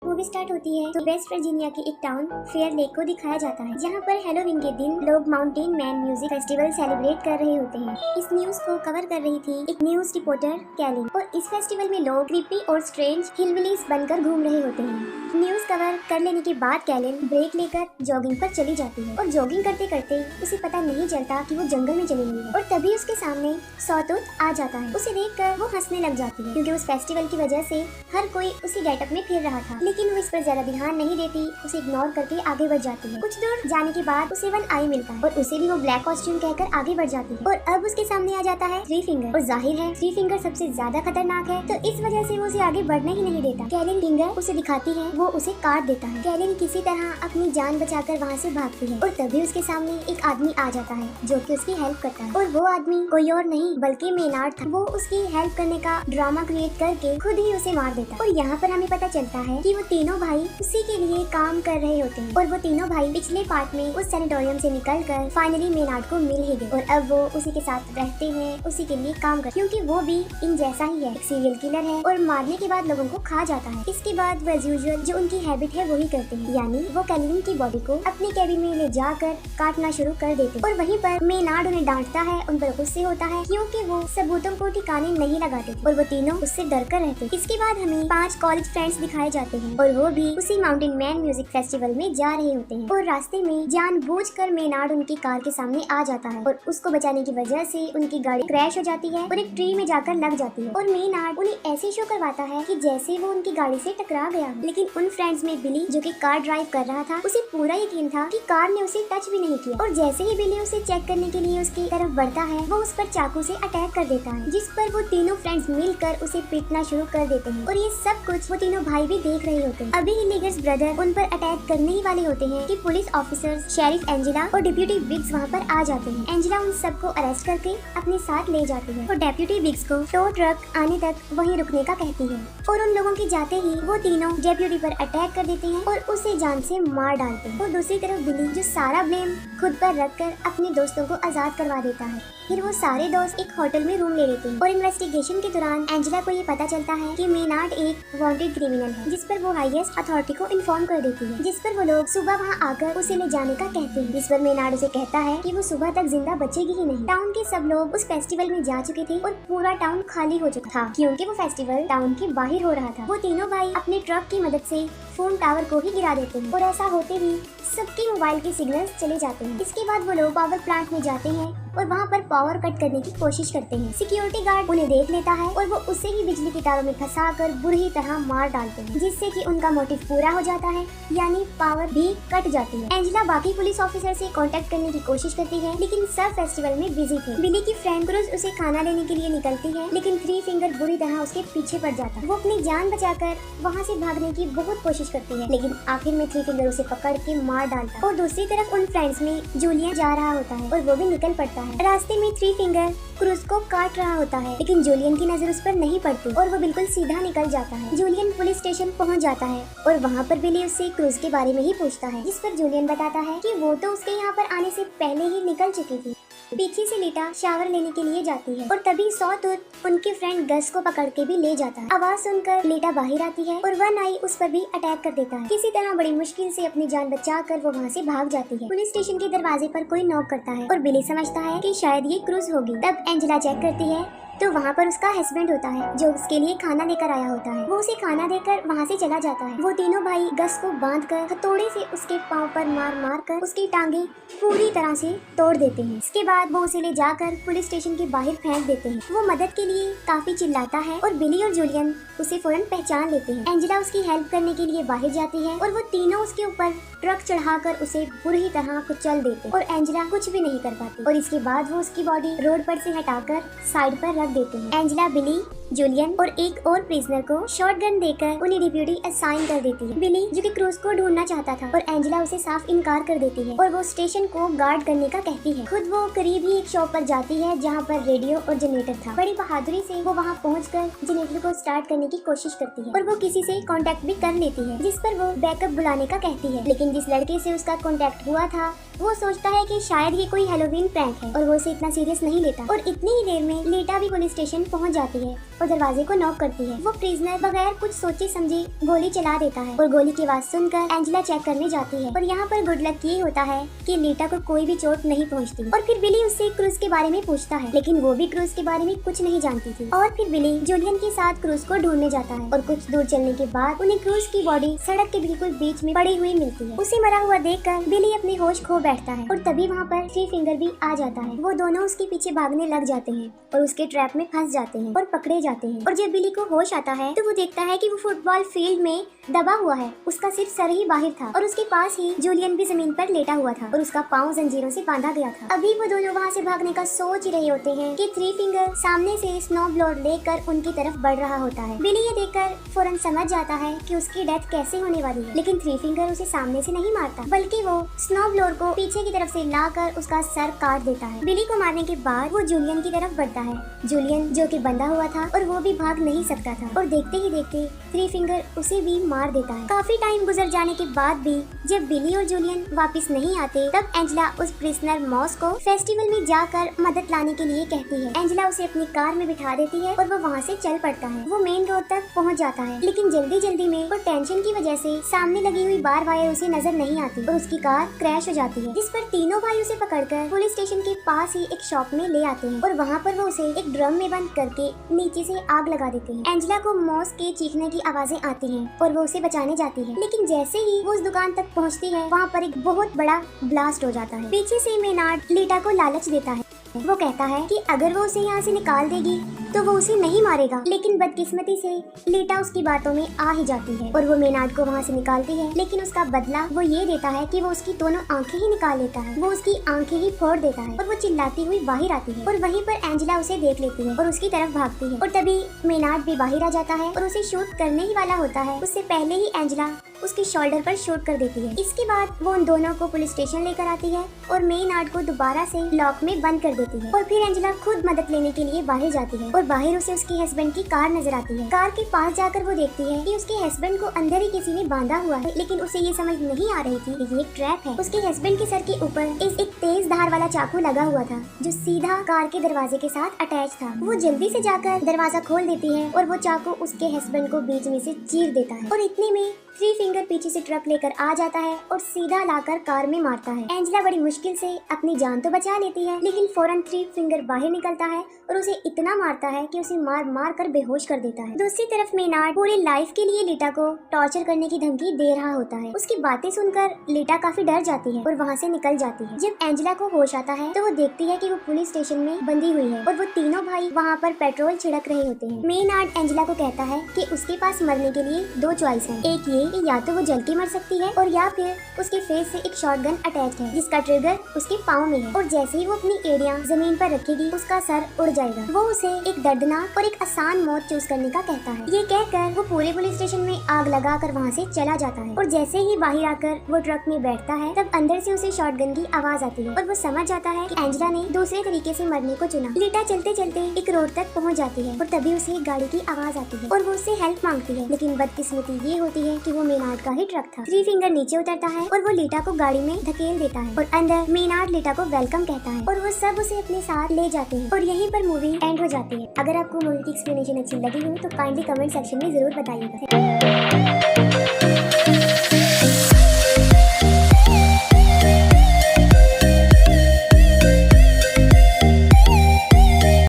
Movie start होती है तो वेस्ट वर्जीनिया के एक टाउन फेयर लेक को दिखाया जाता है, जहाँ पर हैलोवीन के दिन लोग mountain man music festival celebrate कर रहे होते हैं। इस न्यूज को कवर कर रही थी एक न्यूज रिपोर्टर कैलिन, और इस फेस्टिवल में लोग क्रीपी और स्ट्रेंज हिलबिलीज बनकर घूम रहे होते हैं। न्यूज कवर कर लेने के बाद कैलिन ब्रेक लेकर जॉगिंग पर चली जाती है, और जॉगिंग करते करते उसे पता नहीं चलता कि वो जंगल में चली गई है, और तभी उसके सामने सॉटूथ आ जाता है। उसे देखकर वो हंसने लग जाती है, क्योंकि उस फेस्टिवल की वजह से हर कोई उसी गेटअप में फिर रहा था। लेकिन वो इस पर ज्यादा ध्यान नहीं देती, उसे इग्नोर करके आगे बढ़ जाती है। कुछ दूर जाने के बाद उसे वन आई मिलता है, और उसे भी वो ब्लैक कॉस्ट्यूम कहकर आगे बढ़ जाती है। और अब उसके सामने आ जाता है थ्री फिंगर, और जाहिर है थ्री फिंगर सबसे ज्यादा खतरनाक है, तो इस वजह से वो उसे आगे बढ़ने ही नहीं देता। कैलिन फिंगर उसे दिखाती है, वो उसे काट देता है। कैलिन किसी तरह अपनी जान बचाकर वहाँ से भागती है, और तभी उसके सामने एक आदमी आ जाता है जो कि उसकी हेल्प करता है, और वो आदमी कोई और नहीं बल्कि मेनार्ड था। वो उसकी हेल्प करने का ड्रामा क्रिएट करके खुद ही उसे मार देता है। और यहाँ पर हमें पता चलता है कि वो तीनों भाई उसी के लिए काम कर रहे होते हैं, और वो तीनों भाई पिछले पार्ट में उस सैनिटोरियम से निकलकर फाइनली मेनार्ड को मिल ही गए, और अब वो उसी के साथ रहते हैं, उसी के लिए काम कर, क्योंकि वो भी इन जैसा ही है, सीरियल किलर है और मारने के बाद लोगों को खा जाता है। इसके बाद वो एज यूजुअल जो उनकी हैबिट है वही करते हैं, यानी वो कैलिन की बॉडी को अपने कैबिन में ले जाकर काटना शुरू कर देते हैं। और वहीं पर मेनार्ड उन्हें डांटता है, उन पर गुस्से होता है, क्योंकि वो सबूतों को ठिकाने नहीं लगाते थे, और वो तीनों उससे डर कर रहते। इसके बाद हमें 5 कॉलेज फ्रेंड्स दिखाए जाते हैं, और वो भी उसी माउंटेन मैन म्यूजिक फेस्टिवल में जा रहे होते हैं। और रास्ते में जानबूझकर मेनार्ड उनकी कार के सामने आ जाता है, और उसको बचाने की वजह से उनकी गाड़ी क्रैश हो जाती है और एक ट्री में जाकर लग जाती है। और मेनार्ड उन्हें ऐसे शो करवाता है कि जैसे वो उनकी गाड़ी से टकरा गया हो। लेकिन उन फ्रेंड्स में बिली, जो कि कार ड्राइव कर रहा था, उसे पूरा यकीन था कि कार ने उसे टच भी नहीं किया, और जैसे ही बिली उसे चेक करने के लिए उसकी तरफ बढ़ता है, वो उस पर चाकू से अटैक कर देता है, जिस पर वो तीनों फ्रेंड्स मिलकर उसे पीटना शुरू कर देते हैं। और ये सब कुछ वो तीनों भाई भी देख रहे होते हैं। अभी हिलिगर्स ब्रदर उन पर अटैक करने ही वाले होते हैं कि पुलिस ऑफिसर्स, शेरिफ एंजेला और डिप्यूटी विग्स वहाँ पर आ जाते हैं। एंजेला उन सबको अरेस्ट करके अपने साथ ले जाती है, और डेप्यूटी विग्स को टो ट्रक आने तक वहीं रुकने का कहती है। और उन लोगों के जाते ही वो तीनों डेप्यूटी पर अटैक कर देते हैं और उसे जान से मार डालते हैं। और दूसरी तरफ बिली, जो सारा ब्लेम खुद पर रखकर अपने दोस्तों को आजाद करवा देता है। फिर वो सारे दोस्त एक होटल में रूम ले लेते हैं, और इन्वेस्टिगेशन के दौरान एंजेला को ये पता चलता है कि मेनार्ड एक वांटेड क्रिमिनल है, जिस पर वो हाईएस्ट अथॉरिटी को इन्फॉर्म कर देती है, जिस पर वो लोग सुबह वहाँ आकर उसे ले जाने का कहते हैं, जिस पर मेनार्ड उसे कहता है कि वो सुबह तक जिंदा बचेगी ही नहीं। टाउन के सब लोग उस फेस्टिवल में जा चुके थे, और पूरा टाउन खाली हो चुका था, क्योंकि वो फेस्टिवल टाउन के बाहर हो रहा था। वो तीनों भाई अपने ट्रक की मदद से फोन टावर को ही गिरा देते हैं, और ऐसा होते ही सबके मोबाइल के सिग्नल्स चले जाते हैं। इसके बाद वो लोग पावर प्लांट में जाते हैं, और वहाँ पर पावर कट करने की कोशिश करते हैं। सिक्योरिटी गार्ड उन्हें देख लेता है, और वो उसे ही बिजली की तारों में फंसाकर बुरी तरह मार डालते हैं, जिससे कि उनका मोटिव पूरा हो जाता है, यानी पावर भी कट जाती है। एंजेला बाकी पुलिस ऑफिसर से कांटेक्ट करने की कोशिश करती है, लेकिन सब फेस्टिवल में बिजी थे। बिली की फ्रेंड क्रूज उसे खाना देने के लिए निकलती है, लेकिन थ्री फिंगर बुरी तरह उसके पीछे पड़ जाता है। वो अपनी जान बचाकर वहाँ से भागने की बहुत कोशिश करती है, लेकिन आखिर में थ्री फिंगर उसे पकड़ के मार डालता है। और दूसरी तरफ उन फ्रेंड्स में जूलियन जा रहा होता है, और वो भी निकल पड़ता है। रास्ते में थ्री फिंगर क्रूज को काट रहा होता है, लेकिन जूलियन की नजर उस पर नहीं पड़ती, और वो बिल्कुल सीधा निकल जाता है। जूलियन पुलिस स्टेशन पहुंच जाता है, और वहाँ पर बिली उससे क्रूज के बारे में ही पूछता है, जिस पर जूलियन बताता है कि वो तो उसके यहाँ पर आने से पहले ही निकल चुकी थी। पीछे से लीटा शावर लेने के लिए जाती है, और तभी सॉटूथ उनके फ्रेंड गस को पकड़ के भी ले जाता है। आवाज सुनकर लीटा बाहर आती है, और वन आई उस पर भी अटैक कर देता है। किसी तरह बड़ी मुश्किल से अपनी जान बचाकर वो वहाँ से भाग जाती है। पुलिस स्टेशन के दरवाजे पर कोई नॉक करता है, और बिली समझता है कि शायद ये क्रूज होगी। तब एंजेला चेक करती है, तो वहाँ पर उसका हस्बैंड होता है, जो उसके लिए खाना लेकर आया होता है। वो उसे खाना देकर वहाँ से चला जाता है। वो तीनों भाई गस को बांधकर हथौड़े से उसके पाँव पर मार मार कर उसकी टांगे पूरी तरह से तोड़ देते हैं। इसके बाद वो उसे ले जाकर पुलिस स्टेशन के बाहर फेंक देते हैं। वो मदद के लिए काफी चिल्लाता है, और बिली और जूलियन उसे फौरन पहचान लेते हैं। एंजेला उसकी हेल्प करने के लिए बाहर जाती है, और वो तीनों उसके ऊपर ट्रक चढ़ाकर उसे बुरी तरह कुचल देते, और एंजेला कुछ भी नहीं कर पाती। और इसके बाद वो उसकी बॉडी रोड पर से हटाकर साइड पर रख देते हैं। एंजेला बिली, जूलियन और एक और प्रिजनर को शॉटगन देकर उन्हें डिप्यूटी असाइन कर देती है। बिली, जो कि क्रूज को ढूंढना चाहता था, और एंजेला उसे साफ इनकार कर देती है, और वो स्टेशन को गार्ड करने का कहती है। खुद वो करीब ही एक शॉप पर जाती है, जहाँ पर रेडियो और जनरेटर था। बड़ी बहादुरी से वो वहाँ पहुँचकर जनरेटर को स्टार्ट करने की कोशिश करती है, और वो किसी से कांटेक्ट भी कर लेती है, जिस पर वो बैकअप बुलाने का कहती है। लेकिन जिस लड़के से उसका कांटेक्ट हुआ था, वो सोचता है कि शायद ये कोई हैलोवीन प्रैंक है, और वो उसे इतना सीरियस नहीं लेता। और इतनी ही देर में लीटा भी पुलिस स्टेशन पहुँच जाती है, और दरवाजे को नॉक करती है। वो प्रिजनर बगैर कुछ सोचे समझे गोली चला देता है और गोली की आवाज सुनकर एंजेला चेक करने जाती है और यहाँ पर गुड लक ये होता है कि लीटा को कोई भी चोट नहीं पहुँचती। और फिर बिली उससे क्रूज के बारे में पूछता है, लेकिन वो भी क्रूज के बारे में कुछ नहीं जानती थी। और फिर बिली जूलियन के साथ क्रूज को ढूंढने जाता है और कुछ दूर चलने के बाद उन्हें क्रूज की बॉडी सड़क के बिल्कुल बीच में पड़ी हुई मिलती है। उसे मरा हुआ देखकर बिली अपने होश खो बैठता है और तभी वहाँ पर थ्री फिंगर भी आ जाता है। वो दोनों उसके पीछे भागने लग जाते हैं और उसके ट्रैप में फंस जाते हैं और पकड़े जाते हैं। और जब बिली को होश आता है तो वो देखता है कि वो फुटबॉल फील्ड में दबा हुआ है। उसका सिर्फ सर ही बाहर था और उसके पास ही जूलियन भी जमीन पर लेटा हुआ था और उसका पाँव जंजीरों से बांधा गया था। अभी वो दोनों वहाँ से भागने का सोच ही रहे होते हैं कि थ्री फिंगर सामने से स्नो ब्लोर लेकर उनकी तरफ बढ़ रहा होता है। बिली ये देखकर फौरन समझ जाता है कि उसकी डेथ कैसे होने वाली है, लेकिन थ्री फिंगर उसे सामने से नहीं मारता बल्कि वो स्नो ब्लोर को पीछे की तरफ से लाकर उसका सर काट देता है। बिली को मारने के बाद वो जूलियन की तरफ बढ़ता है। जूलियन जो कि बंधा हुआ था और वो भी भाग नहीं सकता था और देखते ही देखते थ्री फिंगर उसे भी मार देता है। काफी टाइम गुजर जाने के बाद भी जब बिली और जूलियन वापस नहीं आते तब एंजेला उस प्रिजनर मॉस को फेस्टिवल में जाकर मदद लाने के लिए कहती है। एंजेला उसे अपनी कार में बिठा देती है और वो वहाँ से चल पड़ता है। वो मेन रोड तक पहुँच जाता है, लेकिन जल्दी में और टेंशन की वजह से सामने लगी हुई बार वायर उसे नजर नहीं आती और उसकी कार क्रैश हो जाती है, जिस पर तीनों भाई उसे पकड़कर पुलिस स्टेशन के पास ही एक शॉप में ले आते हैं और वहाँ पर वो उसे एक ड्रम में बंद करके नीचे से आग लगा देते हैं। एंजेला को मॉस के चीखने की आवाजें आती हैं और वो उसे बचाने जाती है, लेकिन जैसे ही वो उस दुकान तक पहुँचती है वहाँ पर एक बहुत बड़ा ब्लास्ट हो जाता है। पीछे से मेनार्ड लीटा को लालच देता है। वो कहता है कि अगर वो उसे यहाँ से निकाल देगी तो वो उसे नहीं मारेगा, लेकिन बदकिस्मती से लीटा उसकी बातों में आ ही जाती है और वो मेनार्ड को वहाँ से निकालती है, लेकिन उसका बदला वो ये देता है कि वो उसकी दोनों आंखें ही निकाल लेता है। वो उसकी आंखें ही फोड़ देता है और वो चिल्लाती हुई बाहर आती है और वहीं पर एंजेला उसे देख लेती है और उसकी तरफ भागती है और तभी मेनार्ड भी बाहर आ जाता है और उसे शूट करने ही वाला होता है। उससे पहले ही एंजेला उसके शोल्डर पर शूट कर देती है। इसके बाद वो उन दोनों को पुलिस स्टेशन लेकर आती है और मेनार्ड को दोबारा से लॉक में बंद कर देती है और फिर एंजेला खुद मदद लेने के लिए बाहर जाती है और बाहर उसे उसके हस्बैंड की कार नजर आती है। कार के पास जाकर वो देखती है कि उसके हस्बैंड को अंदर ही किसी ने बांधा हुआ है, लेकिन उसे ये समझ नहीं आ रही थी कि ये एक ट्रैप है। उसके हस्बैंड के सर के ऊपर एक तेज धार वाला चाकू लगा हुआ था जो सीधा कार के दरवाजे के साथ अटैच था। वो जल्दी से जाकर दरवाजा खोल देती है और वो चाकू उसके हस्बैंड को बीच में से चीर देता है और इतने में थ्री फिंगर पीछे से ट्रक लेकर आ जाता है और सीधा लाकर कार में मारता है। एंजेला बड़ी मुश्किल से अपनी जान तो बचा लेती है, लेकिन फौरन थ्री फिंगर बाहर निकलता है और उसे इतना मारता है कि उसे मार कर बेहोश कर देता है। दूसरी तरफ मेनार्ड पूरी लाइफ के लिए लीटा को टॉर्चर करने की धमकी दे रहा होता है। उसकी बातें सुनकर लीटा काफी डर जाती है और वहाँ से निकल जाती है। जब एंजेला को होश आता है तो वो देखती है कि वो पुलिस स्टेशन में बंधी हुई है और वो तीनों भाई वहाँ पर पेट्रोल छिड़क रहे होते हैं। मेनार्ड एंजेला को कहता है कि उसके पास मरने के लिए दो चॉइस है, एक ये कि या तो वो जल के मर सकती है और या फिर उसके फेस से एक शॉटगन अटैच है जिसका ट्रिगर उसके पाँव में है और जैसे ही वो अपनी एड़ियां जमीन पर रखेगी उसका सर उड़ जाएगा। वो उसे एक दर्दनाक और एक आसान मौत चूज करने का कहता है। ये कहकर वो पूरे पुलिस स्टेशन में आग लगाकर वहाँ से चला जाता है और जैसे ही बाहर आकर वो ट्रक में बैठता है तब अंदर से उसे शॉटगन की आवाज आती है और वो समझ जाता है कि एंजेला ने दूसरे तरीके से मरने को चुना। लीटा चलते चलते एक रोड तक पहुँच जाती है और तभी उसे एक गाड़ी की आवाज आती है और वो उससे हेल्प मांगती है, लेकिन बदकिस्मती ये होती है कि वो मेनार्ड का ही ट्रक था। थ्री फिंगर नीचे उतरता है और वो लीटा को गाड़ी में धकेल देता है और अंदर मेनार्ड लीटा को वेलकम कहता है और वो सब उसे अपने साथ ले जाते हैं और यहीं पर मूवी एंड हो जाती है। अगर आपको मूवी की एक्सप्लेनेशन अच्छी लगी हो तो काइंडली कमेंट सेक्शन में जरूर बताइएगा।